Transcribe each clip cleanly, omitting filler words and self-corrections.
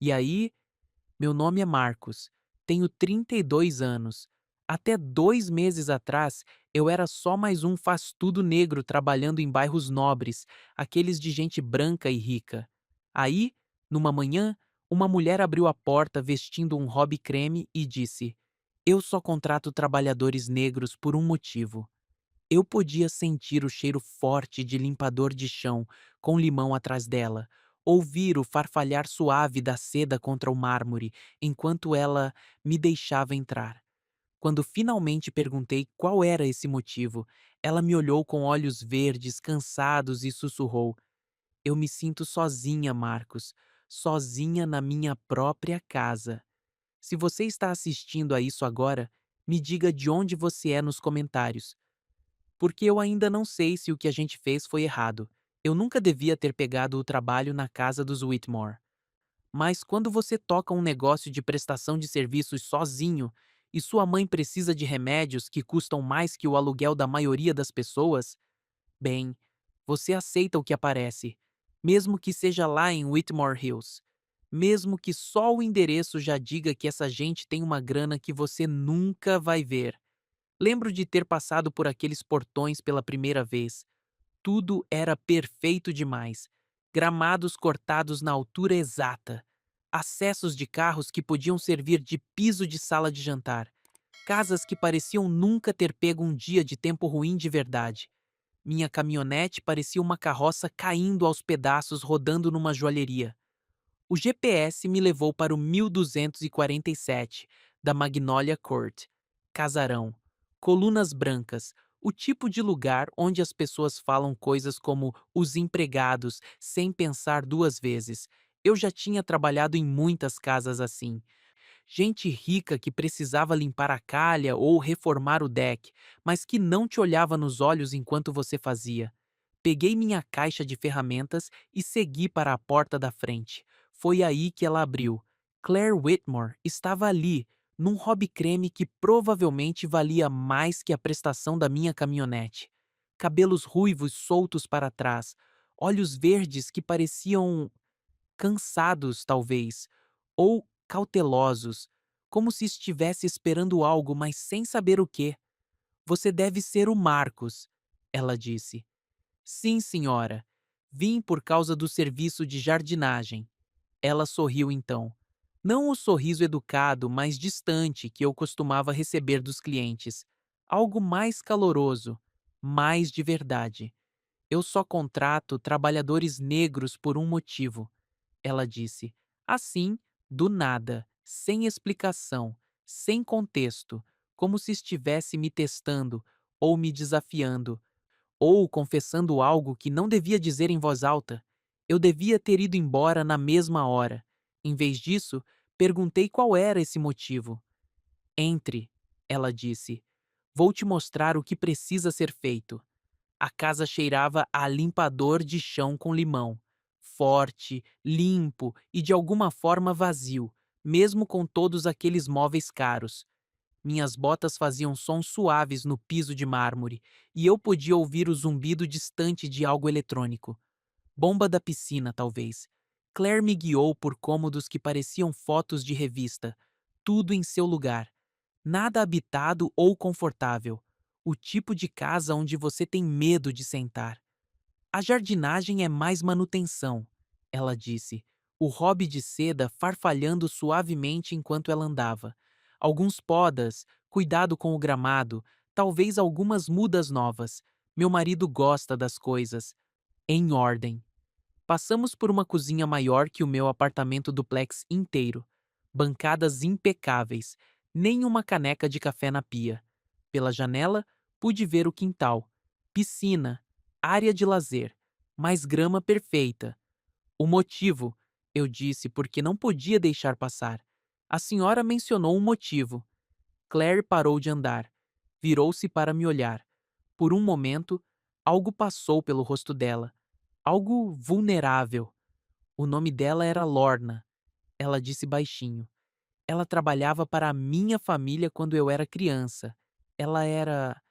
E aí, meu nome é Marcos, tenho 32 anos. Até 2 meses atrás, eu era só mais um faz-tudo negro trabalhando em bairros nobres, aqueles de gente branca e rica. Aí, numa manhã, uma mulher abriu a porta vestindo um hobby creme e disse: Eu só contrato trabalhadores negros por um motivo. Eu podia sentir o cheiro forte de limpador de chão com limão atrás dela, ouvir o farfalhar suave da seda contra o mármore enquanto ela me deixava entrar. Quando finalmente perguntei qual era esse motivo, ela me olhou com olhos verdes, cansados e sussurrou: Eu me sinto sozinha, Marcos, sozinha na minha própria casa. Se você está assistindo a isso agora, me diga de onde você é nos comentários, porque eu ainda não sei se o que a gente fez foi errado. Eu nunca devia ter pegado o trabalho na casa dos Whitmore. Mas quando você toca um negócio de prestação de serviços sozinho e sua mãe precisa de remédios que custam mais que o aluguel da maioria das pessoas, bem, você aceita o que aparece, mesmo que seja lá em Whitmore Hills. Mesmo que só o endereço já diga que essa gente tem uma grana que você nunca vai ver. Lembro de ter passado por aqueles portões pela primeira vez. Tudo era perfeito demais. Gramados cortados na altura exata. Acessos de carros que podiam servir de piso de sala de jantar. Casas que pareciam nunca ter pego um dia de tempo ruim de verdade. Minha caminhonete parecia uma carroça caindo aos pedaços rodando numa joalheria. O GPS me levou para o 1247 da Magnolia Court. Casarão. Colunas brancas. O tipo de lugar onde as pessoas falam coisas como os empregados sem pensar duas vezes. Eu já tinha trabalhado em muitas casas assim. Gente rica que precisava limpar a calha ou reformar o deck, mas que não te olhava nos olhos enquanto você fazia. Peguei minha caixa de ferramentas e segui para a porta da frente. Foi aí que ela abriu. Claire Whitmore estava ali, num hobby creme que provavelmente valia mais que a prestação da minha caminhonete. Cabelos ruivos soltos para trás, olhos verdes que pareciam cansados, talvez, ou cautelosos, como se estivesse esperando algo, mas sem saber o que. Você deve ser o Marcos, ela disse. Sim, senhora. Vim por causa do serviço de jardinagem. Ela sorriu então. Não o sorriso educado, mas distante que eu costumava receber dos clientes. Algo mais caloroso, mais de verdade. Eu só contrato trabalhadores negros por um motivo, ela disse. Assim, do nada, sem explicação, sem contexto, como se estivesse me testando ou me desafiando ou confessando algo que não devia dizer em voz alta. Eu devia ter ido embora na mesma hora. Em vez disso, perguntei qual era esse motivo. Entre, ela disse. Vou te mostrar o que precisa ser feito. A casa cheirava a limpador de chão com limão. Forte, limpo e de alguma forma vazio, mesmo com todos aqueles móveis caros. Minhas botas faziam sons suaves no piso de mármore, e eu podia ouvir o zumbido distante de algo eletrônico. Bomba da piscina, talvez. Claire me guiou por cômodos que pareciam fotos de revista, tudo em seu lugar. Nada habitado ou confortável. O tipo de casa onde você tem medo de sentar. A jardinagem é mais manutenção, ela disse, o hobby de seda farfalhando suavemente enquanto ela andava. Alguns podas, cuidado com o gramado, talvez algumas mudas novas. Meu marido gosta das coisas em ordem. Passamos por uma cozinha maior que o meu apartamento duplex inteiro. Bancadas impecáveis, nem uma caneca de café na pia. Pela janela, pude ver o quintal. Piscina, área de lazer, mais grama perfeita. O motivo, eu disse porque não podia deixar passar. A senhora mencionou um motivo. Claire parou de andar. Virou-se para me olhar. Por um momento, algo passou pelo rosto dela. Algo vulnerável. O nome dela era Lorna. Ela disse baixinho. Ela trabalhava para a minha família quando eu era criança. Ela era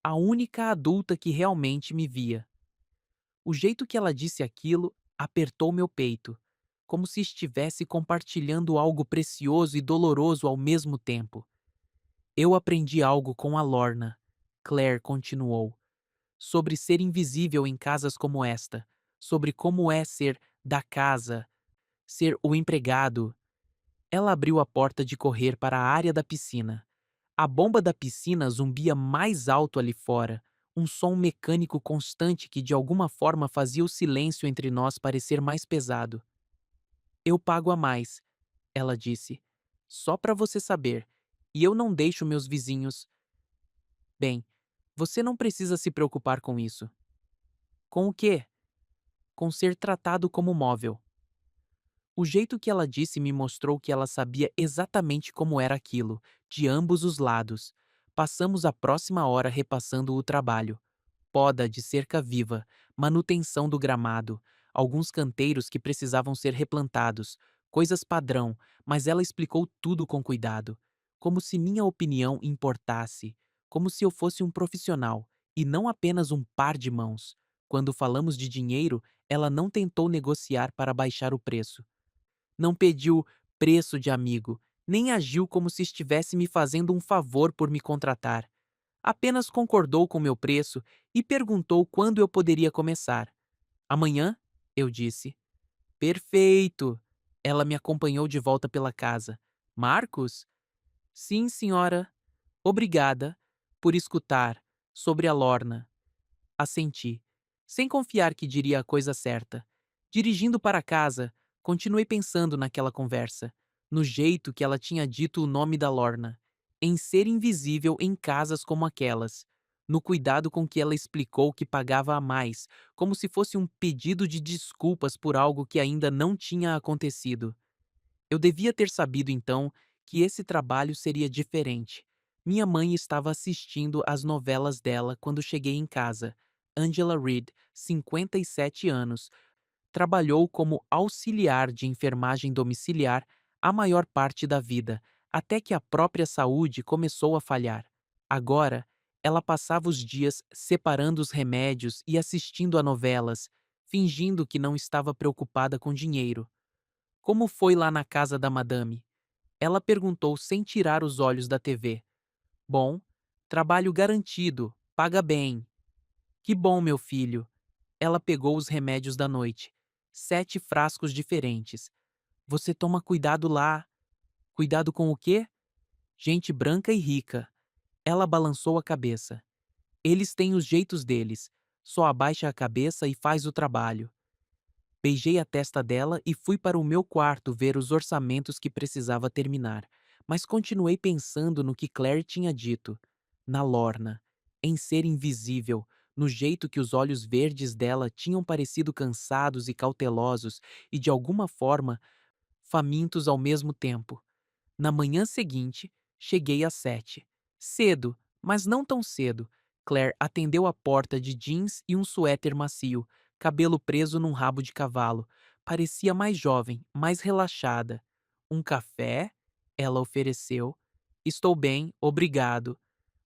a única adulta que realmente me via. O jeito que ela disse aquilo apertou meu peito. como se estivesse compartilhando algo precioso e doloroso ao mesmo tempo. Eu aprendi algo com a Lorna, Claire continuou, sobre ser invisível em casas como esta, sobre como é ser da casa, ser o empregado. Ela abriu a porta de correr para a área da piscina. A bomba da piscina zumbia mais alto ali fora, um som mecânico constante que de alguma forma fazia o silêncio entre nós parecer mais pesado. Eu pago a mais, ela disse. Só para você saber. E eu não deixo meus vizinhos. Bem, você não precisa se preocupar com isso. Com o quê? Com ser tratado como móvel. O jeito que ela disse me mostrou que ela sabia exatamente como era aquilo, de ambos os lados. Passamos a próxima hora repassando o trabalho. Poda de cerca viva, manutenção do gramado, alguns canteiros que precisavam ser replantados, coisas padrão, mas ela explicou tudo com cuidado, como se minha opinião importasse, como se eu fosse um profissional e não apenas um par de mãos. Quando falamos de dinheiro, ela não tentou negociar para baixar o preço. Não pediu preço de amigo, nem agiu como se estivesse me fazendo um favor por me contratar. Apenas concordou com meu preço e perguntou quando eu poderia começar. Amanhã? Eu disse. Perfeito! Ela me acompanhou de volta pela casa. Marcos? Sim, senhora. Obrigada por escutar sobre a Lorna. Assenti, sem confiar que diria a coisa certa. Dirigindo para casa, continuei pensando naquela conversa, no jeito que ela tinha dito o nome da Lorna, em ser invisível em casas como aquelas, no cuidado com que ela explicou que pagava a mais, como se fosse um pedido de desculpas por algo que ainda não tinha acontecido. Eu devia ter sabido então que esse trabalho seria diferente. Minha mãe estava assistindo às novelas dela quando cheguei em casa. Angela Reed, 57 anos, trabalhou como auxiliar de enfermagem domiciliar a maior parte da vida, até que a própria saúde começou a falhar. Agora, ela passava os dias separando os remédios e assistindo a novelas, fingindo que não estava preocupada com dinheiro. Como foi lá na casa da madame? Ela perguntou sem tirar os olhos da TV. Bom, trabalho garantido, paga bem. Que bom, meu filho. Ela pegou os remédios da noite. 7 frascos diferentes. Você toma cuidado lá. Cuidado com o quê? Gente branca e rica. Ela balançou a cabeça. Eles têm os jeitos deles. Só abaixa a cabeça e faz o trabalho. Beijei a testa dela e fui para o meu quarto ver os orçamentos que precisava terminar, mas continuei pensando no que Claire tinha dito, na Lorna, em ser invisível, no jeito que os olhos verdes dela tinham parecido cansados e cautelosos e, de alguma forma, famintos ao mesmo tempo. Na manhã seguinte, cheguei às 7. Cedo, mas não tão cedo. Claire atendeu a porta de jeans e um suéter macio, cabelo preso num rabo de cavalo. Parecia mais jovem, mais relaxada. Um café? Ela ofereceu. Estou bem, obrigado.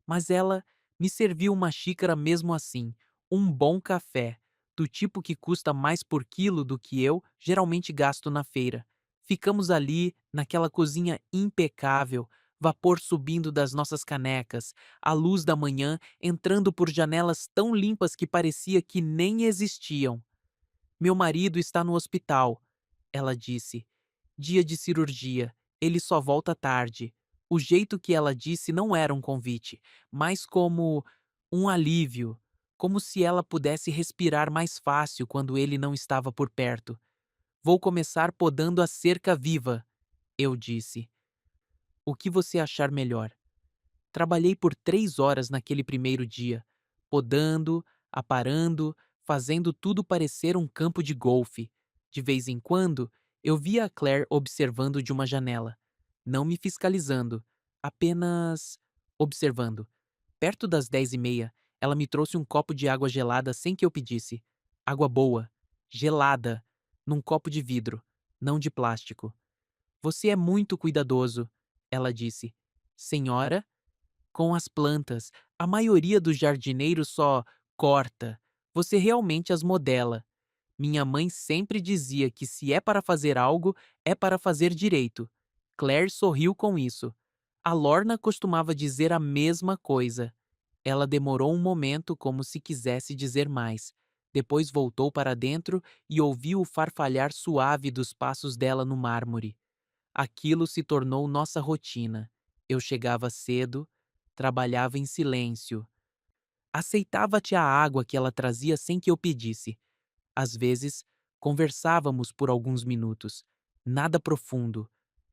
Mas ela me serviu uma xícara mesmo assim, um bom café, do tipo que custa mais por quilo do que eu geralmente gasto na feira. Ficamos ali, naquela cozinha impecável, vapor subindo das nossas canecas, a luz da manhã entrando por janelas tão limpas que parecia que nem existiam. Meu marido está no hospital, ela disse. Dia de cirurgia. Ele só volta tarde. O jeito que ela disse não era um convite, mas como um alívio, como se ela pudesse respirar mais fácil quando ele não estava por perto. Vou começar podando a cerca viva, eu disse. O que você achar melhor? Trabalhei por 3 horas naquele primeiro dia, podando, aparando, fazendo tudo parecer um campo de golfe. De vez em quando, eu via a Claire observando de uma janela, não me fiscalizando, apenas observando. Perto das 10h30, ela me trouxe um copo de água gelada sem que eu pedisse. Água boa, gelada, num copo de vidro, não de plástico. Você é muito cuidadoso, ela disse. Senhora? Com as plantas, a maioria dos jardineiros só corta. Você realmente as modela. Minha mãe sempre dizia que se é para fazer algo, é para fazer direito. Claire sorriu com isso. A Lorna costumava dizer a mesma coisa. Ela demorou um momento como se quisesse dizer mais. Depois voltou para dentro e ouviu o farfalhar suave dos passos dela no mármore. Aquilo se tornou nossa rotina. Eu chegava cedo, trabalhava em silêncio. Aceitava-te a água que ela trazia sem que eu pedisse. Às vezes, conversávamos por alguns minutos. Nada profundo,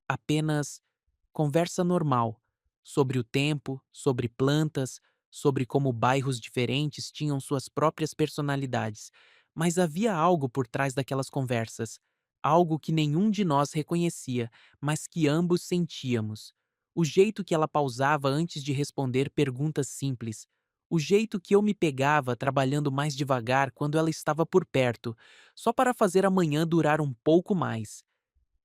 apenas conversa normal, sobre o tempo, sobre plantas, sobre como bairros diferentes tinham suas próprias personalidades. Mas havia algo por trás daquelas conversas, algo que nenhum de nós reconhecia, mas que ambos sentíamos. O jeito que ela pausava antes de responder perguntas simples, o jeito que eu me pegava trabalhando mais devagar quando ela estava por perto, só para fazer a manhã durar um pouco mais.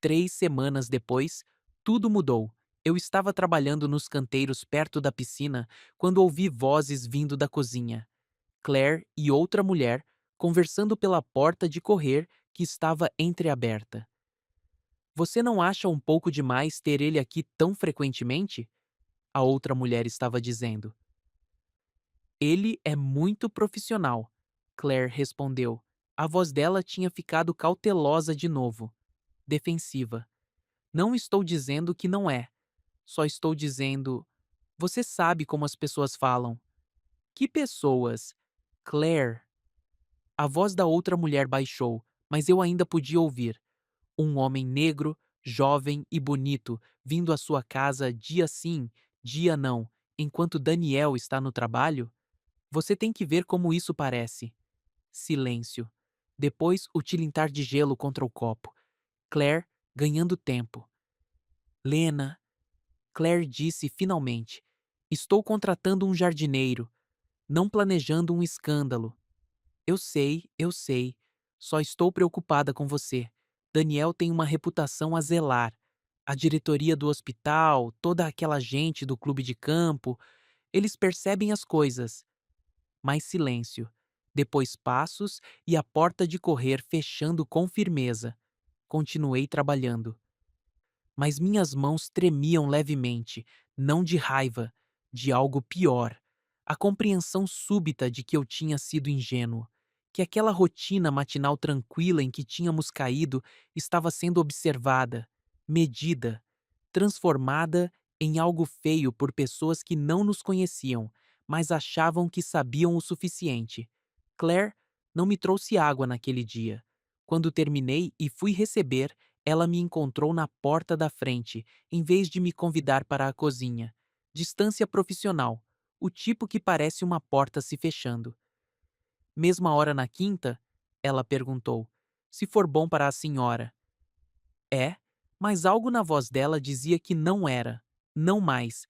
3 semanas depois, tudo mudou. Eu estava trabalhando nos canteiros perto da piscina quando ouvi vozes vindo da cozinha. Claire e outra mulher conversando pela porta de correr que estava entreaberta. Você não acha um pouco demais ter ele aqui tão frequentemente? A outra mulher estava dizendo. Ele é muito profissional, Claire respondeu. A voz dela tinha ficado cautelosa de novo, defensiva. Não estou dizendo que não é. Só estou dizendo. Você sabe como as pessoas falam. Que pessoas? Claire. A voz da outra mulher baixou, mas eu ainda podia ouvir. Um homem negro, jovem e bonito, vindo à sua casa dia sim, dia não, enquanto Daniel está no trabalho? Você tem que ver como isso parece. Silêncio. Depois, o tilintar de gelo contra o copo. Claire ganhando tempo. Lena, Claire disse finalmente. Estou contratando um jardineiro, não planejando um escândalo. Eu sei, eu sei. Só estou preocupada com você. Daniel tem uma reputação a zelar. A diretoria do hospital, toda aquela gente do clube de campo, eles percebem as coisas. Mais silêncio. Depois passos e a porta de correr fechando com firmeza. Continuei trabalhando. Mas minhas mãos tremiam levemente, não de raiva, de algo pior. A compreensão súbita de que eu tinha sido ingênuo, que aquela rotina matinal tranquila em que tínhamos caído estava sendo observada, medida, transformada em algo feio por pessoas que não nos conheciam, mas achavam que sabiam o suficiente. Claire não me trouxe água naquele dia. Quando terminei e fui receber, ela me encontrou na porta da frente, em vez de me convidar para a cozinha. Distância profissional, o tipo que parece uma porta se fechando. Mesma hora na quinta? Ela perguntou. Se for bom para a senhora. É, mas algo na voz dela dizia que não era. Não mais.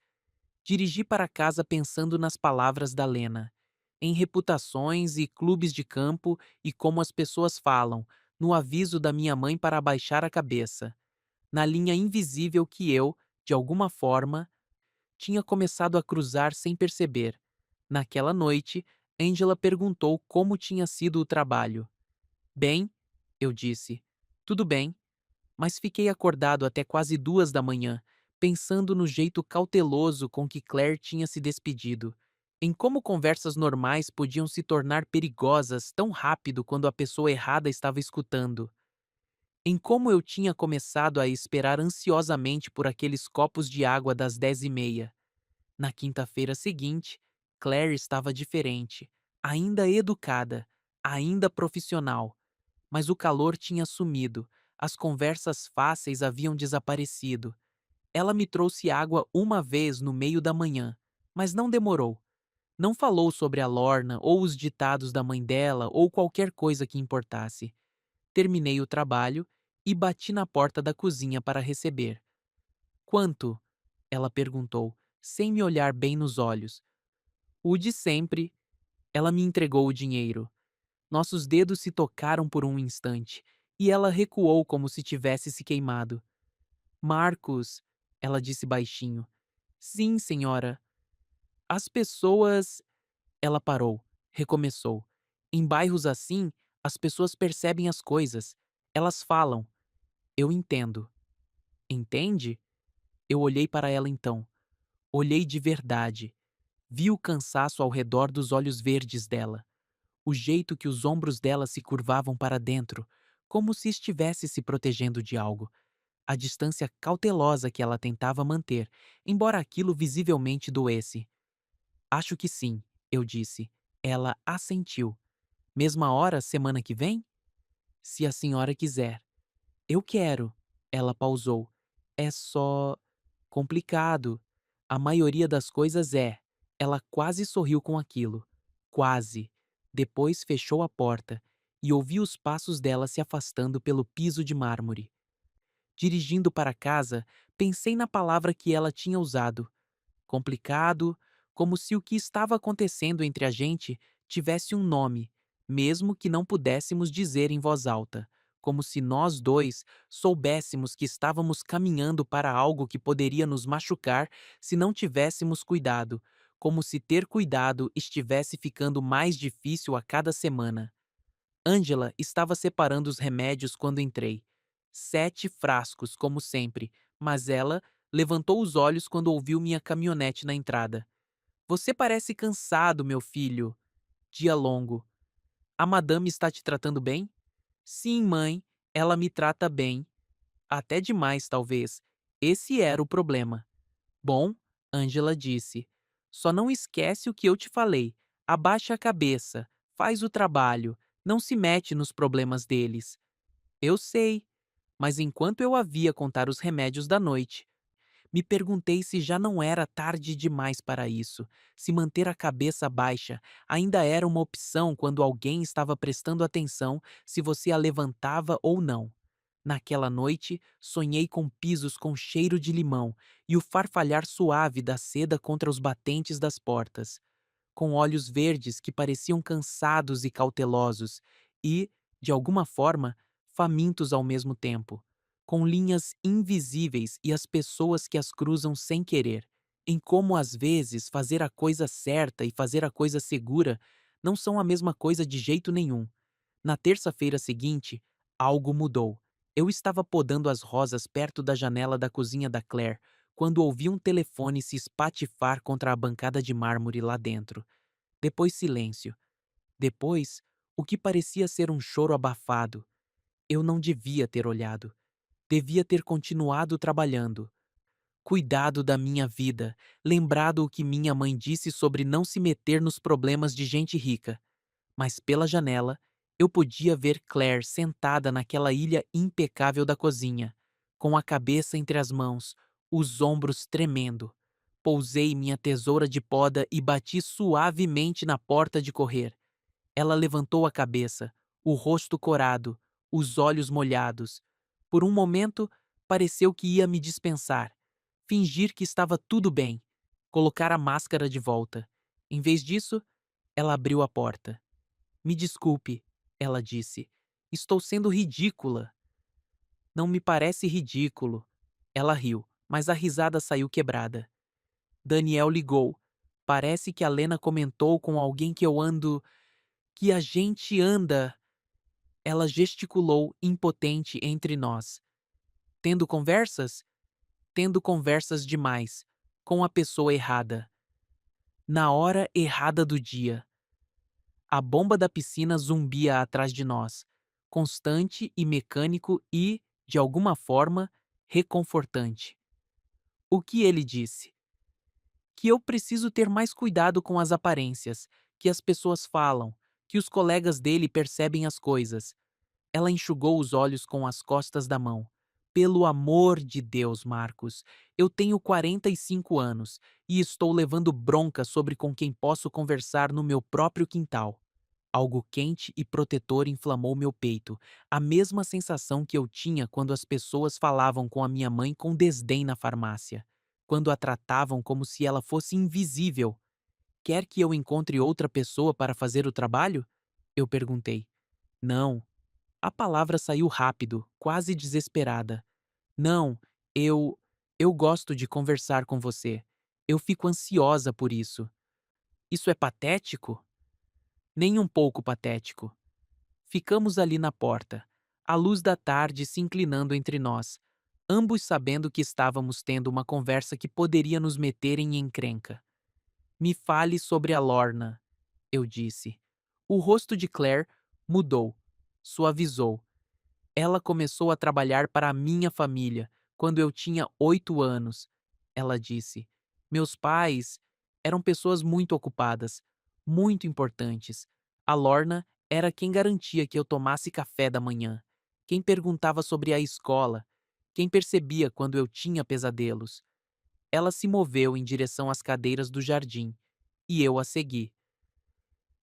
Dirigi para casa pensando nas palavras da Lena. Em reputações e clubes de campo e como as pessoas falam, no aviso da minha mãe para abaixar a cabeça. Na linha invisível que eu, de alguma forma, tinha começado a cruzar sem perceber. Naquela noite, Angela perguntou como tinha sido o trabalho. Bem, eu disse. Tudo bem, mas fiquei acordado até quase 2 da manhã, pensando no jeito cauteloso com que Claire tinha se despedido, em como conversas normais podiam se tornar perigosas tão rápido quando a pessoa errada estava escutando, em como eu tinha começado a esperar ansiosamente por aqueles copos de água das 10h30. Na quinta-feira seguinte, Claire estava diferente, ainda educada, ainda profissional, mas o calor tinha sumido, as conversas fáceis haviam desaparecido. Ela me trouxe água uma vez no meio da manhã, mas não demorou. Não falou sobre a Lorna ou os ditados da mãe dela ou qualquer coisa que importasse. Terminei o trabalho e bati na porta da cozinha para receber. Quanto? Ela perguntou, sem me olhar bem nos olhos. O de sempre. Ela me entregou o dinheiro. Nossos dedos se tocaram por um instante, e ela recuou como se tivesse se queimado. Marcos, ela disse baixinho. Sim, senhora. As pessoas. Ela parou, recomeçou. Em bairros assim, As pessoas percebem as coisas. Elas falam. Eu entendo. Entende? Eu olhei para ela então. Olhei de verdade. Vi o cansaço ao redor dos olhos verdes dela. O jeito que os ombros dela se curvavam para dentro, como se estivesse se protegendo de algo. A distância cautelosa que ela tentava manter, embora aquilo visivelmente doesse. Acho que sim, eu disse. Ela assentiu. Mesma hora, semana que vem? Se a senhora quiser. Eu quero. Ela pausou. É só complicado. A maioria das coisas é. Ela quase sorriu com aquilo. Quase. Depois fechou a porta e ouvi os passos dela se afastando pelo piso de mármore. Dirigindo para casa, pensei na palavra que ela tinha usado. Complicado, como se o que estava acontecendo entre a gente tivesse um nome, mesmo que não pudéssemos dizer em voz alta, como se nós dois soubéssemos que estávamos caminhando para algo que poderia nos machucar se não tivéssemos cuidado, como se ter cuidado estivesse ficando mais difícil a cada semana. Angela estava separando os remédios quando entrei. 7 frascos, como sempre, mas ela levantou os olhos quando ouviu minha caminhonete na entrada. Você parece cansado, meu filho. Dia longo. A madame está te tratando bem? Sim, mãe, ela me trata bem. Até demais, talvez. Esse era o problema. Bom, Angela disse. Só não esquece o que eu te falei. Abaixa a cabeça, faz o trabalho, não se mete nos problemas deles. Eu sei, mas enquanto eu havia contar os remédios da noite, me perguntei se já não era tarde demais para isso, se manter a cabeça baixa ainda era uma opção quando alguém estava prestando atenção se você a levantava ou não. Naquela noite, sonhei com pisos com cheiro de limão e o farfalhar suave da seda contra os batentes das portas, com olhos verdes que pareciam cansados e cautelosos e, de alguma forma, famintos ao mesmo tempo, com linhas invisíveis e as pessoas que as cruzam sem querer, em como às vezes fazer a coisa certa e fazer a coisa segura não são a mesma coisa de jeito nenhum. Na terça-feira seguinte, algo mudou. Eu estava podando as rosas perto da janela da cozinha da Claire, quando ouvi um telefone se espatifar contra a bancada de mármore lá dentro. Depois silêncio. Depois, o que parecia ser um choro abafado. Eu não devia ter olhado. Devia ter continuado trabalhando. Cuidado da minha vida, lembrado o que minha mãe disse sobre não se meter nos problemas de gente rica. Mas pela janela, eu podia ver Claire sentada naquela ilha impecável da cozinha, com a cabeça entre as mãos, os ombros tremendo. Pousei minha tesoura de poda e bati suavemente na porta de correr. Ela levantou a cabeça, o rosto corado, os olhos molhados. Por um momento, pareceu que ia me dispensar, fingir que estava tudo bem, colocar a máscara de volta. Em vez disso, ela abriu a porta. Me desculpe, ela disse. Estou sendo ridícula. Não me parece ridículo. Ela riu, mas a risada saiu quebrada. Daniel ligou. Parece que a Lena comentou com alguém que eu ando. Que a gente anda. Ela gesticulou, impotente entre nós. Tendo conversas? Tendo conversas demais. Com a pessoa errada. Na hora errada do dia. A bomba da piscina zumbia atrás de nós, constante e mecânico e, de alguma forma, reconfortante. O que ele disse? Que eu preciso ter mais cuidado com as aparências, que as pessoas falam, que os colegas dele percebem as coisas. Ela enxugou os olhos com as costas da mão. Pelo amor de Deus, Marcos, eu tenho 45 anos e estou levando bronca sobre com quem posso conversar no meu próprio quintal. Algo quente e protetor inflamou meu peito, a mesma sensação que eu tinha quando as pessoas falavam com a minha mãe com desdém na farmácia, quando a tratavam como se ela fosse invisível. Quer que eu encontre outra pessoa para fazer o trabalho? Eu perguntei. Não. A palavra saiu rápido, quase desesperada. Não, eu. Eu gosto de conversar com você. Eu fico ansiosa por isso. Isso é patético? Nem um pouco patético. Ficamos ali na porta, a luz da tarde se inclinando entre nós, ambos sabendo que estávamos tendo uma conversa que poderia nos meter em encrenca. Me fale sobre a Lorna, eu disse. O rosto de Claire mudou, suavizou. Ela começou a trabalhar para a minha família quando eu tinha 8 anos, ela disse. Meus pais eram pessoas muito ocupadas, muito importantes. A Lorna era quem garantia que eu tomasse café da manhã, quem perguntava sobre a escola, quem percebia quando eu tinha pesadelos. Ela se moveu em direção às cadeiras do jardim e eu a segui.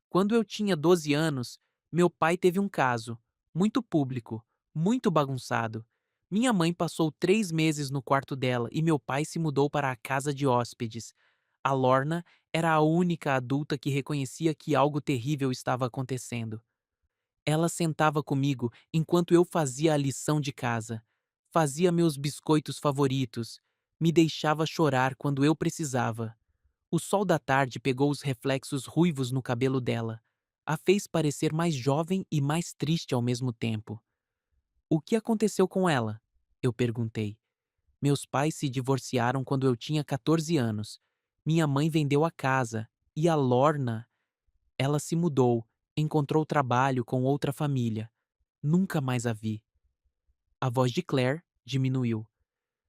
Quando eu tinha 12 anos, meu pai teve um caso, muito público, muito bagunçado. Minha mãe passou 3 meses no quarto dela e meu pai se mudou para a casa de hóspedes. A Lorna era a única adulta que reconhecia que algo terrível estava acontecendo. Ela sentava comigo enquanto eu fazia a lição de casa, fazia meus biscoitos favoritos, me deixava chorar quando eu precisava. O sol da tarde pegou os reflexos ruivos no cabelo dela. A fez parecer mais jovem e mais triste ao mesmo tempo. O que aconteceu com ela? Eu perguntei. Meus pais se divorciaram quando eu tinha 14 anos. Minha mãe vendeu a casa. E a Lorna? Ela se mudou, encontrou trabalho com outra família. Nunca mais a vi. A voz de Claire diminuiu.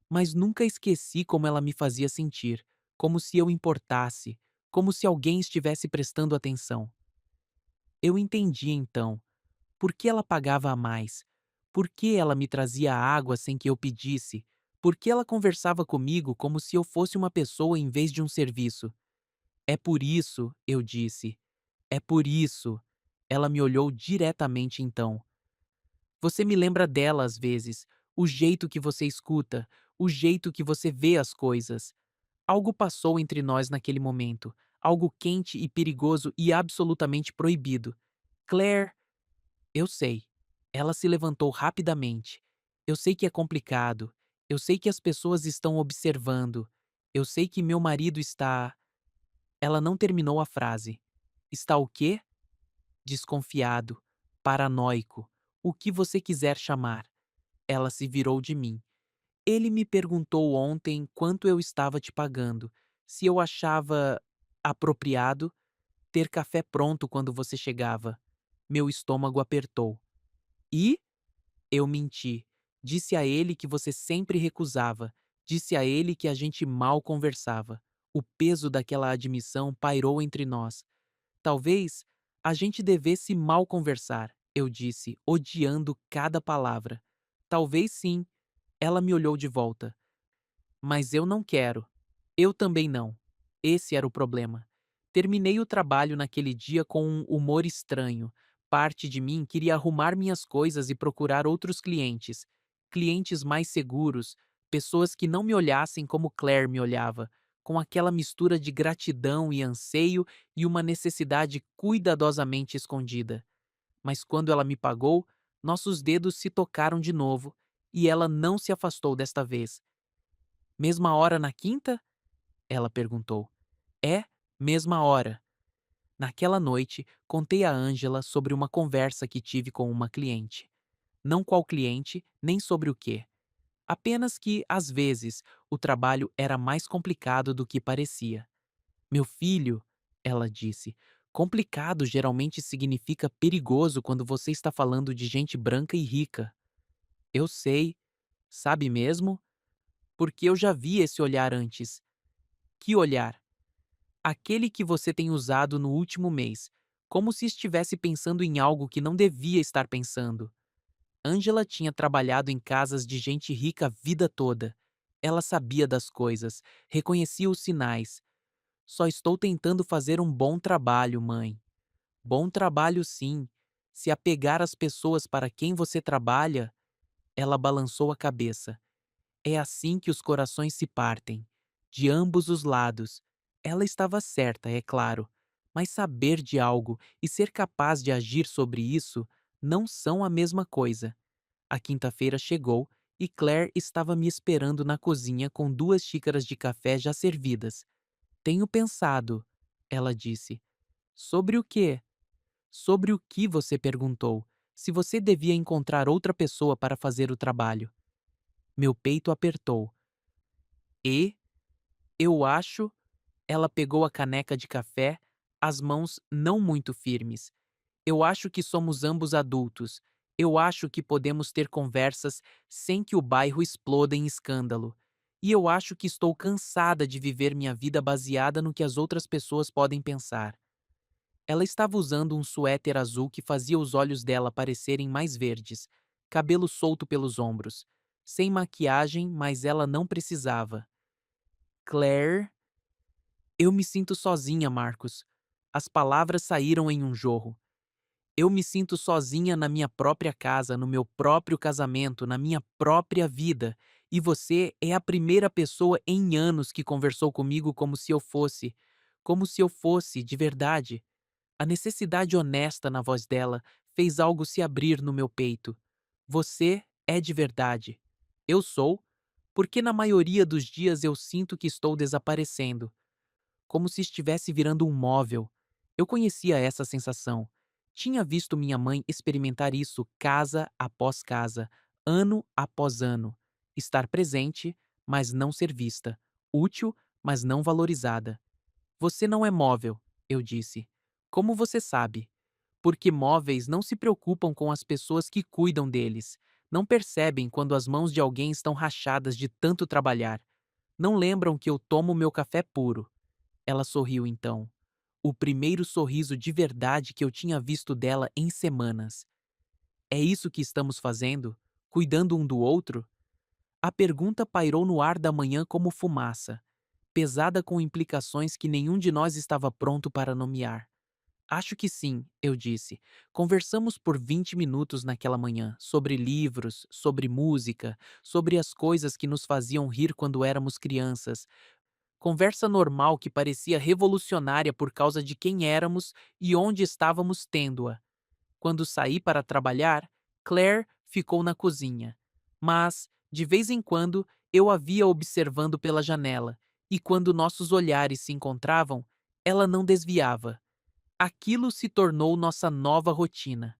Mas nunca esqueci como ela me fazia sentir, como se eu importasse, como se alguém estivesse prestando atenção. Eu entendi então por que ela pagava a mais, por que ela me trazia água sem que eu pedisse, por que ela conversava comigo como se eu fosse uma pessoa em vez de um serviço. É por isso, eu disse, é por isso. Ela me olhou diretamente então. Você me lembra dela às vezes, o jeito que você escuta, o jeito que você vê as coisas. Algo passou entre nós naquele momento, algo quente e perigoso e absolutamente proibido. Claire, eu sei. Ela se levantou rapidamente. Eu sei que é complicado. Eu sei que as pessoas estão observando. Eu sei que meu marido está. Ela não terminou a frase. Está o quê? Desconfiado, paranoico, o que você quiser chamar. Ela se virou de mim. Ele me perguntou ontem quanto eu estava te pagando, se eu achava apropriado ter café pronto quando você chegava. Meu estômago apertou. E? Eu menti. Disse a ele que você sempre recusava. Disse a ele que a gente mal conversava. O peso daquela admissão pairou entre nós. Talvez a gente devesse mal conversar, eu disse, odiando cada palavra. Talvez sim. Ela me olhou de volta. Mas eu não quero. Eu também não. Esse era o problema. Terminei o trabalho naquele dia com um humor estranho. Parte de mim queria arrumar minhas coisas e procurar outros clientes. Clientes mais seguros, pessoas que não me olhassem como Claire me olhava, com aquela mistura de gratidão e anseio e uma necessidade cuidadosamente escondida. Mas quando ela me pagou, nossos dedos se tocaram de novo e ela não se afastou desta vez. Mesma hora na quinta? Ela perguntou. É, mesma hora. Naquela noite, contei a Ângela sobre uma conversa que tive com uma cliente. Não qual cliente, nem sobre o quê. Apenas que, às vezes, o trabalho era mais complicado do que parecia. Meu filho, ela disse, complicado geralmente significa perigoso quando você está falando de gente branca e rica. Eu sei. Sabe mesmo? Porque eu já vi esse olhar antes. Que olhar? Aquele que você tem usado no último mês, como se estivesse pensando em algo que não devia estar pensando. Angela tinha trabalhado em casas de gente rica a vida toda. Ela sabia das coisas, reconhecia os sinais. Só estou tentando fazer um bom trabalho, mãe. Bom trabalho, sim. Se apegar às pessoas para quem você trabalha. Ela balançou a cabeça. É assim que os corações se partem, de ambos os lados. Ela estava certa, é claro, mas saber de algo e ser capaz de agir sobre isso não são a mesma coisa. A quinta-feira chegou e Claire estava me esperando na cozinha com 2 xícaras de café já servidas. Tenho pensado, ela disse. Sobre o quê? Sobre o que você perguntou. Se você devia encontrar outra pessoa para fazer o trabalho. Meu peito apertou. E, eu acho, ela pegou a caneca de café, as mãos não muito firmes. Eu acho que somos ambos adultos. Eu acho que podemos ter conversas sem que o bairro exploda em escândalo. E eu acho que estou cansada de viver minha vida baseada no que as outras pessoas podem pensar. Ela estava usando um suéter azul que fazia os olhos dela parecerem mais verdes, cabelo solto pelos ombros. Sem maquiagem, mas ela não precisava. Claire, eu me sinto sozinha, Marcos. As palavras saíram em um jorro. Eu me sinto sozinha na minha própria casa, no meu próprio casamento, na minha própria vida. E você é a primeira pessoa em anos que conversou comigo como se eu fosse, de verdade. A necessidade honesta na voz dela fez algo se abrir no meu peito. Você é de verdade. Eu sou, porque na maioria dos dias eu sinto que estou desaparecendo, como se estivesse virando um móvel. Eu conhecia essa sensação. Tinha visto minha mãe experimentar isso casa após casa, ano após ano. Estar presente, mas não ser vista. Útil, mas não valorizada. Você não é móvel, eu disse. Como você sabe? Porque móveis não se preocupam com as pessoas que cuidam deles. Não percebem quando as mãos de alguém estão rachadas de tanto trabalhar. Não lembram que eu tomo meu café puro. Ela sorriu então. O primeiro sorriso de verdade que eu tinha visto dela em semanas. É isso que estamos fazendo? Cuidando um do outro? A pergunta pairou no ar da manhã como fumaça, pesada com implicações que nenhum de nós estava pronto para nomear. Acho que sim, eu disse. Conversamos por 20 minutos naquela manhã, sobre livros, sobre música, sobre as coisas que nos faziam rir quando éramos crianças. Conversa normal que parecia revolucionária por causa de quem éramos e onde estávamos tendo-a. Quando saí para trabalhar, Claire ficou na cozinha. Mas, de vez em quando, eu a via observando pela janela, e quando nossos olhares se encontravam, ela não desviava. Aquilo se tornou nossa nova rotina.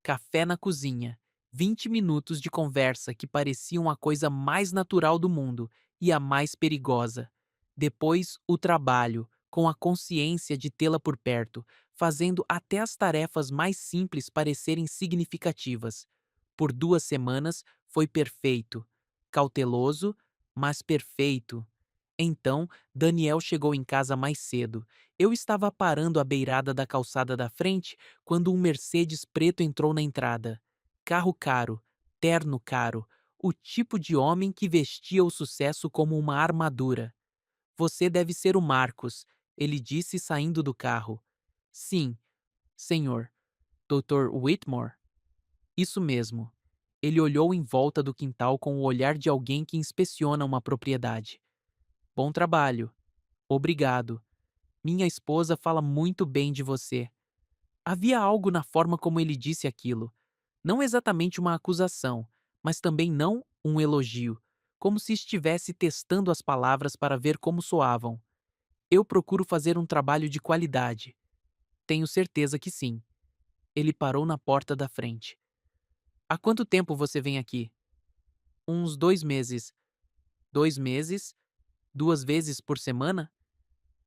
Café na cozinha, 20 minutos de conversa que pareciam a coisa mais natural do mundo e a mais perigosa. Depois, o trabalho, com a consciência de tê-la por perto, fazendo até as tarefas mais simples parecerem significativas. Por 2 semanas foi perfeito. Cauteloso, mas perfeito. Então, Daniel chegou em casa mais cedo. Eu estava parando à beirada da calçada da frente quando um Mercedes preto entrou na entrada. Carro caro, terno caro, o tipo de homem que vestia o sucesso como uma armadura. Você deve ser o Marcos, ele disse saindo do carro. Sim, senhor. Dr. Whitmore? Isso mesmo. Ele olhou em volta do quintal com o olhar de alguém que inspeciona uma propriedade. Bom trabalho. Obrigado. Minha esposa fala muito bem de você. Havia algo na forma como ele disse aquilo. Não exatamente uma acusação, mas também não um elogio, como se estivesse testando as palavras para ver como soavam. Eu procuro fazer um trabalho de qualidade. Tenho certeza que sim. Ele parou na porta da frente. Há quanto tempo você vem aqui? Uns 2 meses. 2 meses? 2 vezes por semana?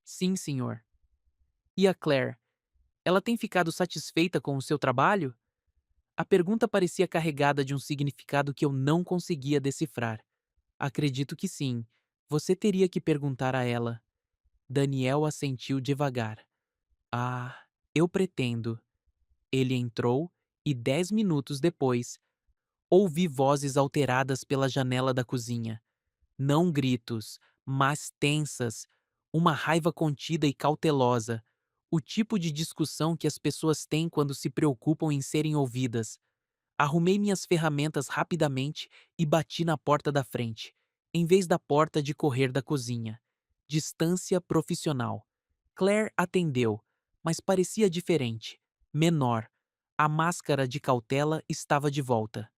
Sim, senhor. E a Claire? Ela tem ficado satisfeita com o seu trabalho? A pergunta parecia carregada de um significado que eu não conseguia decifrar. Acredito que sim. Você teria que perguntar a ela. Daniel assentiu devagar. Ah, eu pretendo. Ele entrou e 10 minutos depois, ouvi vozes alteradas pela janela da cozinha. Não gritos, mas tensas, uma raiva contida e cautelosa, o tipo de discussão que as pessoas têm quando se preocupam em serem ouvidas. Arrumei minhas ferramentas rapidamente e bati na porta da frente, em vez da porta de correr da cozinha. Distância profissional. Claire atendeu, mas parecia diferente, menor. A máscara de cautela estava de volta.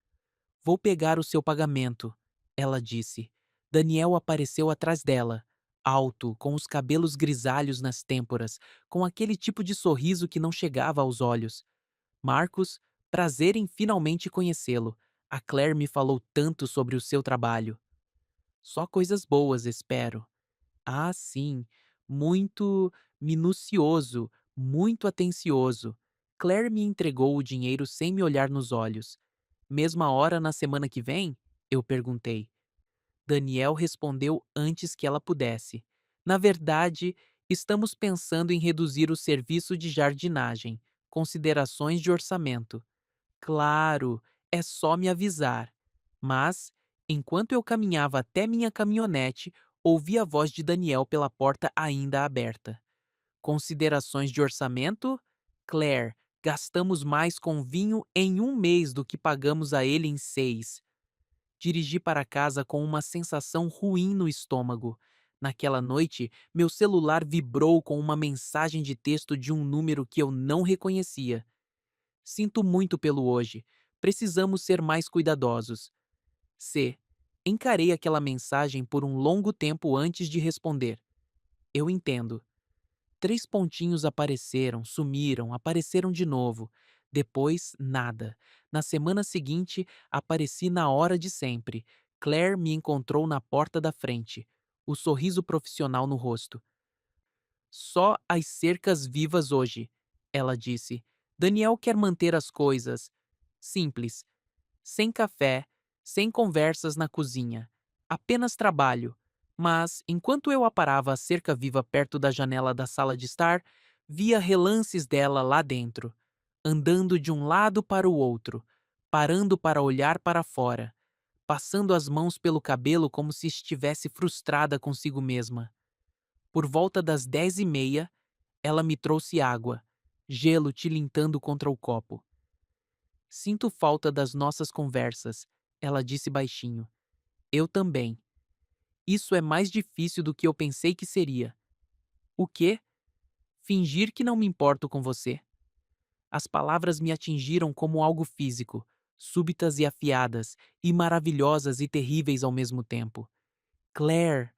Vou pegar o seu pagamento, ela disse. Daniel apareceu atrás dela, alto, com os cabelos grisalhos nas têmporas, com aquele tipo de sorriso que não chegava aos olhos. Marcos, Prazer em finalmente conhecê-lo. A Claire me falou tanto sobre o seu trabalho. Só coisas boas, espero. Ah, sim. Muito minucioso, muito atencioso. Claire me entregou o dinheiro sem me olhar nos olhos. Mesma hora na semana que vem? Eu perguntei. Daniel respondeu antes que ela pudesse. Na verdade, estamos pensando em reduzir o serviço de jardinagem. Considerações de orçamento. Claro, é só me avisar. Mas, enquanto eu caminhava até minha caminhonete, ouvi a voz de Daniel pela porta ainda aberta. Considerações de orçamento? Claire, gastamos mais com vinho em um mês do que pagamos a ele em 6. Dirigi para casa com uma sensação ruim no estômago. Naquela noite, meu celular vibrou com uma mensagem de texto de um número que eu não reconhecia. Sinto muito pelo hoje. Precisamos ser mais cuidadosos. C. Encarei aquela mensagem por um longo tempo antes de responder. Eu entendo. 3 pontinhos apareceram, sumiram, apareceram de novo. Depois, nada. Na semana seguinte, apareci na hora de sempre. Claire me encontrou na porta da frente, o sorriso profissional no rosto. Só as cercas vivas hoje, ela disse. Daniel quer manter as coisas simples, sem café, sem conversas na cozinha. Apenas trabalho. Mas, enquanto eu aparava a cerca viva perto da janela da sala de estar, via relances dela lá dentro, andando de um lado para o outro, parando para olhar para fora, passando as mãos pelo cabelo como se estivesse frustrada consigo mesma. Por volta das 10h30, ela me trouxe água, gelo tilintando contra o copo. Sinto falta das nossas conversas, ela disse baixinho. Eu também. Isso é mais difícil do que eu pensei que seria. O quê? Fingir que não me importo com você. As palavras me atingiram como algo físico, súbitas e afiadas, e maravilhosas e terríveis ao mesmo tempo. Claire!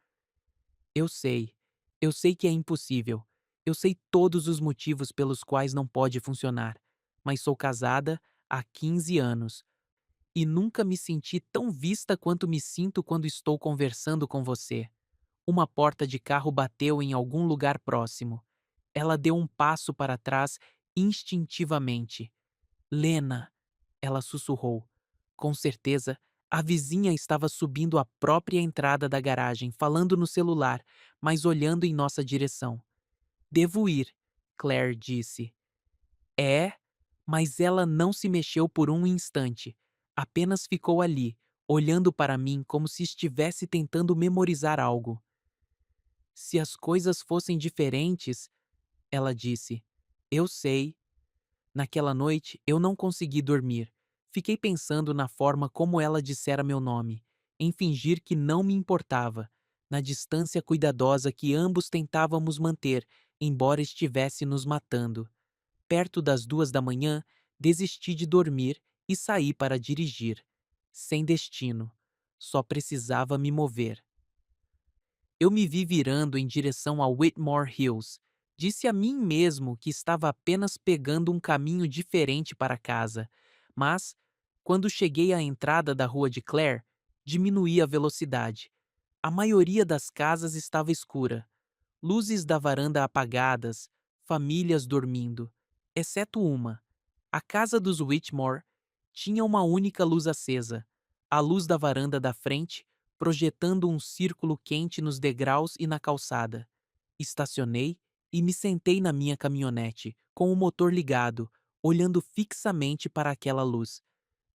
Eu sei. Eu sei que é impossível. Eu sei todos os motivos pelos quais não pode funcionar. Mas sou casada há 15 anos. E nunca me senti tão vista quanto me sinto quando estou conversando com você. Uma porta de carro bateu em algum lugar próximo. Ela deu um passo para trás instintivamente. Lena, ela sussurrou. Com certeza, a vizinha estava subindo a própria entrada da garagem, falando no celular, mas olhando em nossa direção. Devo ir, Claire disse. É, mas ela não se mexeu por um instante. Apenas ficou ali, olhando para mim como se estivesse tentando memorizar algo. Se as coisas fossem diferentes, ela disse. Eu sei. Naquela noite, eu não consegui dormir. Fiquei pensando na forma como ela dissera meu nome, em fingir que não me importava, na distância cuidadosa que ambos tentávamos manter, embora estivesse nos matando. Perto das 2h, desisti de dormir e saí para dirigir. Sem destino. Só precisava me mover. Eu me vi virando em direção a Whitmore Hills. Disse a mim mesmo que estava apenas pegando um caminho diferente para casa, mas, quando cheguei à entrada da rua de Claire, diminuí a velocidade. A maioria das casas estava escura, luzes da varanda apagadas, famílias dormindo, exceto uma. A casa dos Whitmore tinha uma única luz acesa, a luz da varanda da frente, projetando um círculo quente nos degraus e na calçada. Estacionei e me sentei na minha caminhonete, com o motor ligado, olhando fixamente para aquela luz,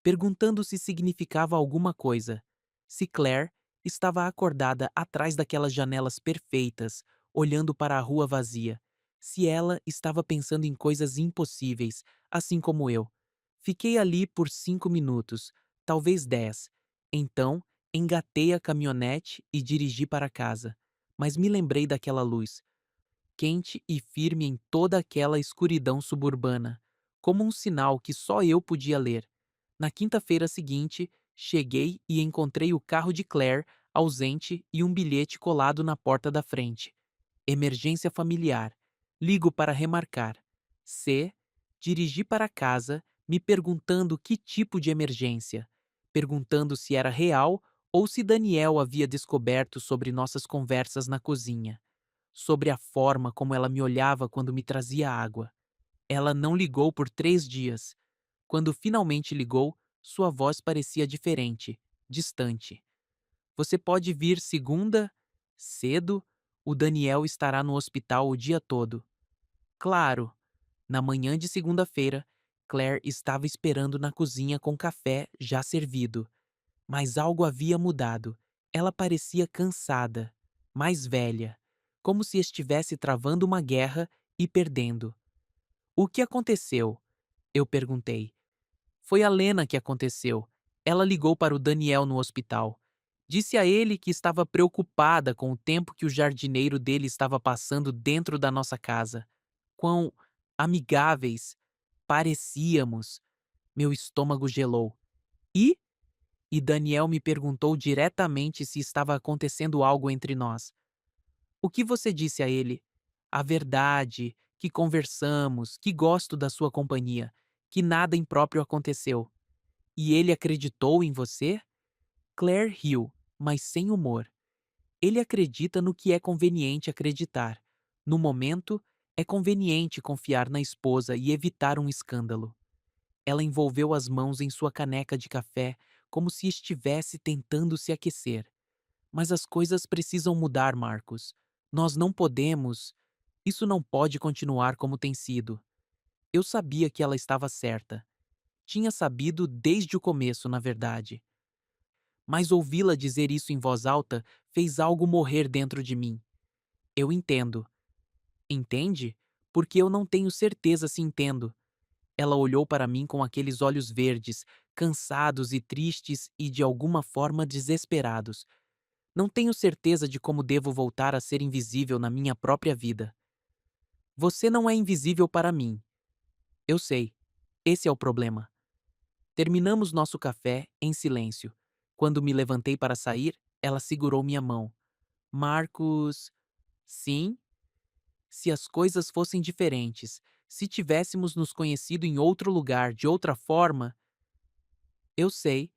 perguntando se significava alguma coisa. Se Claire estava acordada atrás daquelas janelas perfeitas, olhando para a rua vazia. Se ela estava pensando em coisas impossíveis, assim como eu. Fiquei ali por 5 minutos, talvez 10. Então, engatei a caminhonete e dirigi para casa. Mas me lembrei daquela luz, quente e firme em toda aquela escuridão suburbana, como um sinal que só eu podia ler. Na quinta-feira seguinte, cheguei e encontrei o carro de Claire ausente e um bilhete colado na porta da frente. Emergência familiar. Ligo para remarcar. C. Dirigi para casa, me perguntando que tipo de emergência, perguntando se era real ou se Daniel havia descoberto sobre nossas conversas na cozinha, sobre a forma como ela me olhava quando me trazia água. Ela não ligou por 3 dias. Quando finalmente ligou, sua voz parecia diferente, distante. Você pode vir segunda, cedo, o Daniel estará no hospital o dia todo. Claro, na manhã de segunda-feira, Claire estava esperando na cozinha com café já servido. Mas algo havia mudado. Ela parecia cansada, mais velha, como se estivesse travando uma guerra e perdendo. O que aconteceu? Eu perguntei. Foi a Lena que aconteceu. Ela ligou para o Daniel no hospital. Disse a ele que estava preocupada com o tempo que o jardineiro dele estava passando dentro da nossa casa. Quão amigáveis parecíamos. Meu estômago gelou. E? E Daniel me perguntou diretamente se estava acontecendo algo entre nós. O que você disse a ele? A verdade, que conversamos, que gosto da sua companhia, que nada impróprio aconteceu. E ele acreditou em você? Claire riu, mas sem humor. Ele acredita no que é conveniente acreditar. No momento, é conveniente confiar na esposa e evitar um escândalo. Ela envolveu as mãos em sua caneca de café como se estivesse tentando se aquecer. Mas as coisas precisam mudar, Marcos. Nós não podemos. Isso não pode continuar como tem sido. Eu sabia que ela estava certa. Tinha sabido desde o começo, na verdade. Mas ouvi-la dizer isso em voz alta fez algo morrer dentro de mim. Eu entendo. Entende? Porque eu não tenho certeza se entendo. Ela olhou para mim com aqueles olhos verdes, cansados e tristes e de alguma forma desesperados. Não tenho certeza de como devo voltar a ser invisível na minha própria vida. Você não é invisível para mim. Eu sei. Esse é o problema. Terminamos nosso café em silêncio. Quando me levantei para sair, ela segurou minha mão. Marcos. Sim? Se as coisas fossem diferentes, se tivéssemos nos conhecido em outro lugar, de outra forma. Eu sei.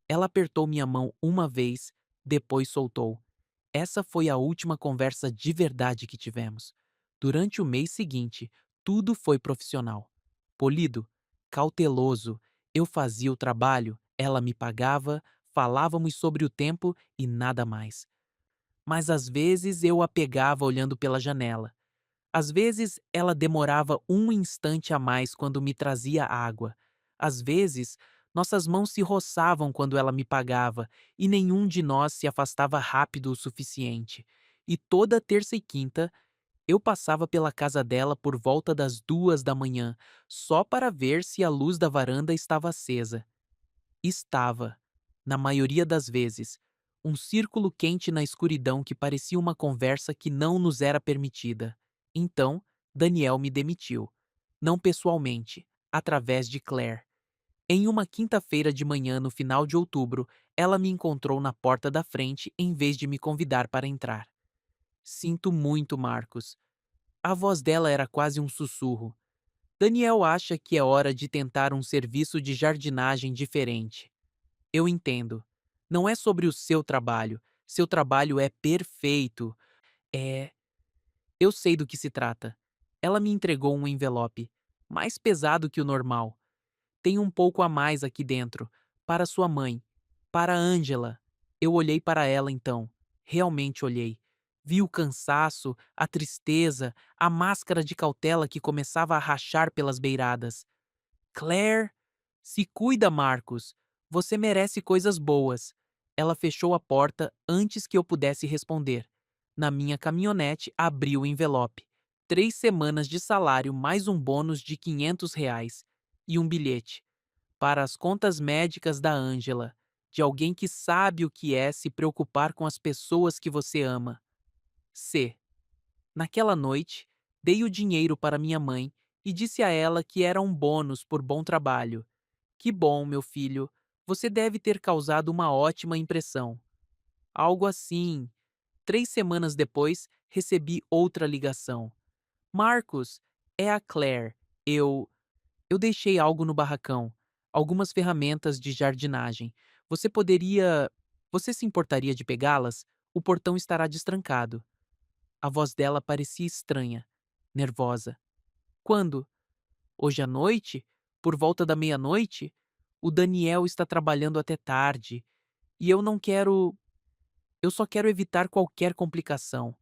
Ela apertou minha mão uma vez, depois soltou. Essa foi a última conversa de verdade que tivemos. Durante o mês seguinte, tudo foi profissional. Polido, cauteloso, eu fazia o trabalho, ela me pagava, falávamos sobre o tempo e nada mais. Mas às vezes eu a pegava olhando pela janela. Às vezes ela demorava um instante a mais quando me trazia água. Às vezes nossas mãos se roçavam quando ela me pagava e nenhum de nós se afastava rápido o suficiente. E toda terça e quinta eu passava pela casa dela por volta das 2 da manhã, só para ver se a luz da varanda estava acesa. Estava, na maioria das vezes, um círculo quente na escuridão que parecia uma conversa que não nos era permitida. Então, Daniel me demitiu. Não pessoalmente, através de Claire. Em uma quinta-feira de manhã no final de outubro, ela me encontrou na porta da frente em vez de me convidar para entrar. Sinto muito, Marcos. A voz dela era quase um sussurro. Daniel acha que é hora de tentar um serviço de jardinagem diferente. Eu entendo. Não é sobre o seu trabalho. Seu trabalho é perfeito. É. Eu sei do que se trata. Ela me entregou um envelope, mais pesado que o normal. Tem um pouco a mais aqui dentro. Para sua mãe. Para Angela. Eu olhei para ela então. Realmente olhei. Vi o cansaço, a tristeza, a máscara de cautela que começava a rachar pelas beiradas. Claire, se cuida, Marcos. Você merece coisas boas. Ela fechou a porta antes que eu pudesse responder. Na minha caminhonete, abri o envelope. 3 semanas de salário mais um bônus de R$ 500 e um bilhete. Para as contas médicas da Ângela, de alguém que sabe o que é se preocupar com as pessoas que você ama. C. Naquela noite, dei o dinheiro para minha mãe e disse a ela que era um bônus por bom trabalho. Que bom, meu filho. Você deve ter causado uma ótima impressão. Algo assim. 3 semanas depois, recebi outra ligação. Marcos, é a Claire. Eu. Eu deixei algo no barracão, algumas ferramentas de jardinagem. Você poderia. Você se importaria de pegá-las? O portão estará destrancado. A voz dela parecia estranha, nervosa. Quando? Hoje à noite? Por volta da meia-noite? O Daniel está trabalhando até tarde. E eu não quero. Eu só quero evitar qualquer complicação.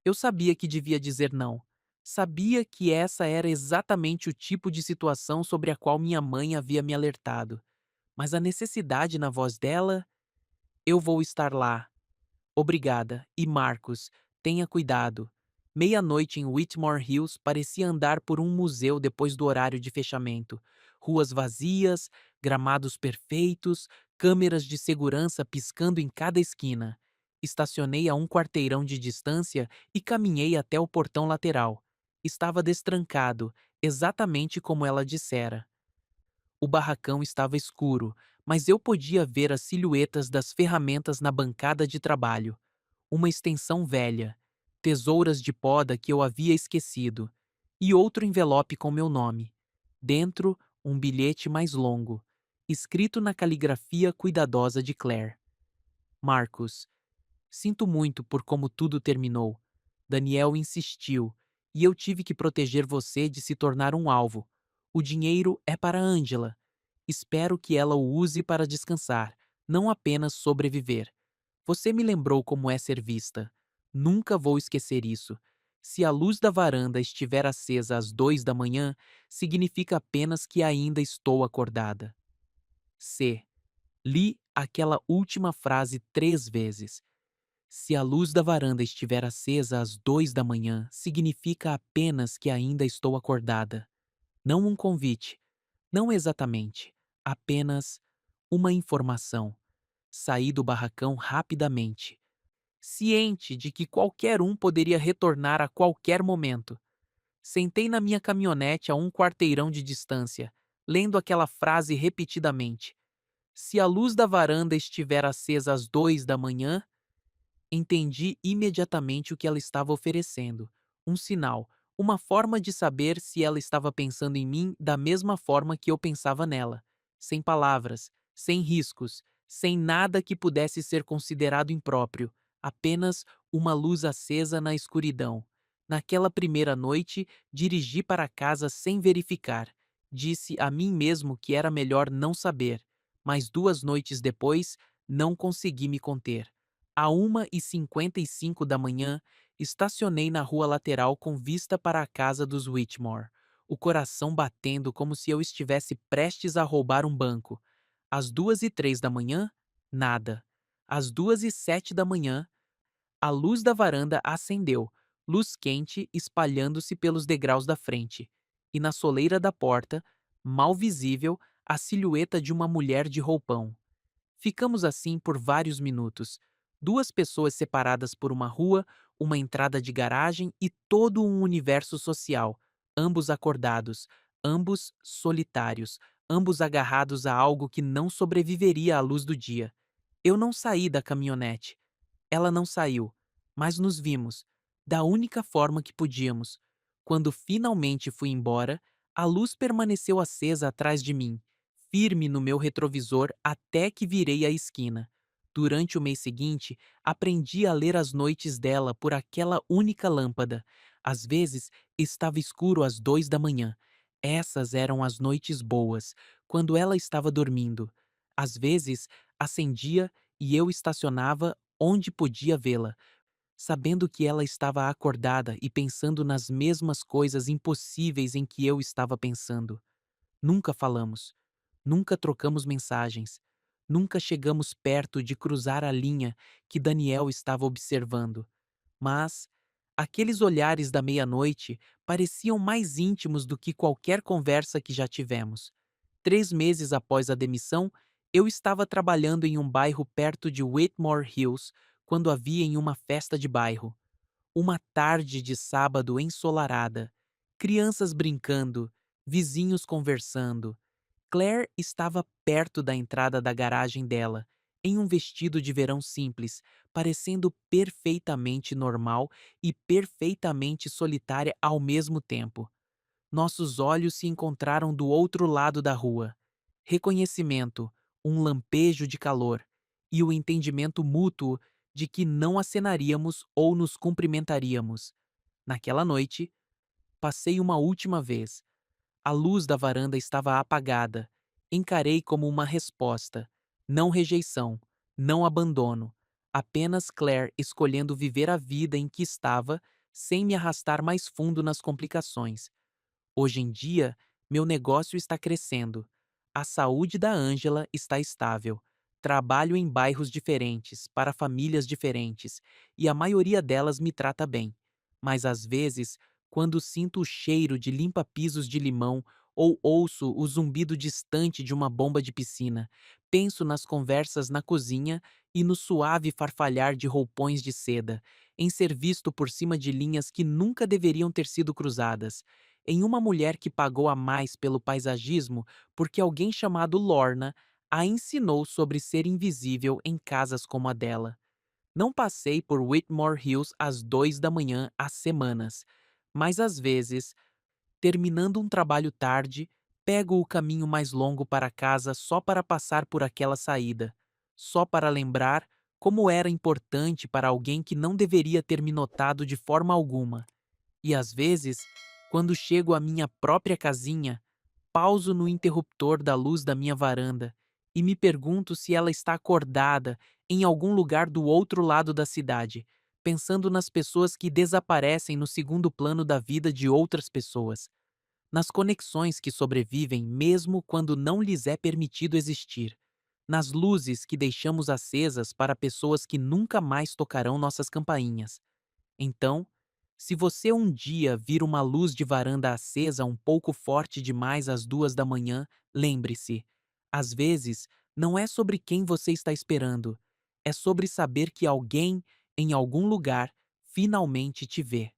Eu sabia que devia dizer não. Sabia que essa era exatamente o tipo de situação sobre a qual minha mãe havia me alertado. Mas a necessidade na voz dela. Eu vou estar lá. Obrigada. E Marcos, tenha cuidado. Meia-noite em Whitmore Hills parecia andar por um museu depois do horário de fechamento. Ruas vazias, gramados perfeitos, câmeras de segurança piscando em cada esquina. Estacionei a um quarteirão de distância e caminhei até o portão lateral. Estava destrancado, exatamente como ela dissera. O barracão estava escuro, mas eu podia ver as silhuetas das ferramentas na bancada de trabalho. Uma extensão velha, tesouras de poda que eu havia esquecido, e outro envelope com meu nome. Dentro, um bilhete mais longo, escrito na caligrafia cuidadosa de Claire. Marcos, sinto muito por como tudo terminou. Daniel insistiu, e eu tive que proteger você de se tornar um alvo. O dinheiro é para Angela. Espero que ela o use para descansar, não apenas sobreviver. Você me lembrou como é ser vista. Nunca vou esquecer isso. Se a luz da varanda estiver acesa às 2 da manhã, significa apenas que ainda estou acordada. C. Li aquela última frase 3 vezes. Se a luz da varanda estiver acesa às 2 da manhã, significa apenas que ainda estou acordada. Não um convite. Não exatamente. Apenas uma informação. Saí do barracão rapidamente, ciente de que qualquer um poderia retornar a qualquer momento. Sentei na minha caminhonete a um quarteirão de distância, lendo aquela frase repetidamente. Se a luz da varanda estiver acesa às 2 da manhã, entendi imediatamente o que ela estava oferecendo. Um sinal, uma forma de saber se ela estava pensando em mim da mesma forma que eu pensava nela. Sem palavras, sem riscos, sem nada que pudesse ser considerado impróprio, apenas uma luz acesa na escuridão. Naquela primeira noite, dirigi para casa sem verificar. Disse a mim mesmo que era melhor não saber, mas 2 noites depois, não consegui me conter. À 1h55 da manhã, estacionei na rua lateral com vista para a casa dos Whitmore, o coração batendo como se eu estivesse prestes a roubar um banco. Às 2h03 da manhã, nada. Às 2h07 da manhã, a luz da varanda acendeu, luz quente espalhando-se pelos degraus da frente. E na soleira da porta, mal visível, a silhueta de uma mulher de roupão. Ficamos assim por vários minutos. Duas pessoas separadas por uma rua, uma entrada de garagem e todo um universo social. Ambos acordados, ambos solitários, ambos agarrados a algo que não sobreviveria à luz do dia. Eu não saí da caminhonete. Ela não saiu, mas nos vimos, da única forma que podíamos. Quando finalmente fui embora, a luz permaneceu acesa atrás de mim, firme no meu retrovisor até que virei a esquina. Durante o mês seguinte, aprendi a ler as noites dela por aquela única lâmpada. Às vezes, estava escuro às 2 da manhã. Essas eram as noites boas, quando ela estava dormindo. Às vezes, acendia e eu estacionava onde podia vê-la, sabendo que ela estava acordada e pensando nas mesmas coisas impossíveis em que eu estava pensando. Nunca falamos, nunca trocamos mensagens, nunca chegamos perto de cruzar a linha que Daniel estava observando. Mas aqueles olhares da meia-noite pareciam mais íntimos do que qualquer conversa que já tivemos. 3 meses após a demissão, eu estava trabalhando em um bairro perto de Whitmore Hills quando a vi em uma festa de bairro. Uma tarde de sábado ensolarada. Crianças brincando, vizinhos conversando. Claire estava perto da entrada da garagem dela, em um vestido de verão simples, parecendo perfeitamente normal e perfeitamente solitária ao mesmo tempo. Nossos olhos se encontraram do outro lado da rua. Reconhecimento, um lampejo de calor e o entendimento mútuo de que não acenaríamos ou nos cumprimentaríamos. Naquela noite, passei uma última vez. A luz da varanda estava apagada. Encarei como uma resposta. Não rejeição, não abandono. Apenas Claire escolhendo viver a vida em que estava, sem me arrastar mais fundo nas complicações. Hoje em dia, meu negócio está crescendo. A saúde da Ângela está estável. Trabalho em bairros diferentes, para famílias diferentes, e a maioria delas me trata bem. Mas às vezes, quando sinto o cheiro de limpa-pisos de limão ou ouço o zumbido distante de uma bomba de piscina, penso nas conversas na cozinha e no suave farfalhar de roupões de seda, em ser visto por cima de linhas que nunca deveriam ter sido cruzadas, em uma mulher que pagou a mais pelo paisagismo porque alguém chamado Lorna a ensinou sobre ser invisível em casas como a dela. Não passei por Whitmore Hills às 2 da manhã há semanas, mas às vezes, terminando um trabalho tarde, pego o caminho mais longo para casa só para passar por aquela saída, só para lembrar como era importante para alguém que não deveria ter me notado de forma alguma. E às vezes, quando chego à minha própria casinha, pauso no interruptor da luz da minha varanda e me pergunto se ela está acordada em algum lugar do outro lado da cidade, pensando nas pessoas que desaparecem no segundo plano da vida de outras pessoas, nas conexões que sobrevivem mesmo quando não lhes é permitido existir, nas luzes que deixamos acesas para pessoas que nunca mais tocarão nossas campainhas. Então, se você um dia vir uma luz de varanda acesa um pouco forte demais às 2 da manhã, lembre-se: às vezes, não é sobre quem você está esperando, é sobre saber que alguém, em algum lugar, finalmente te vê.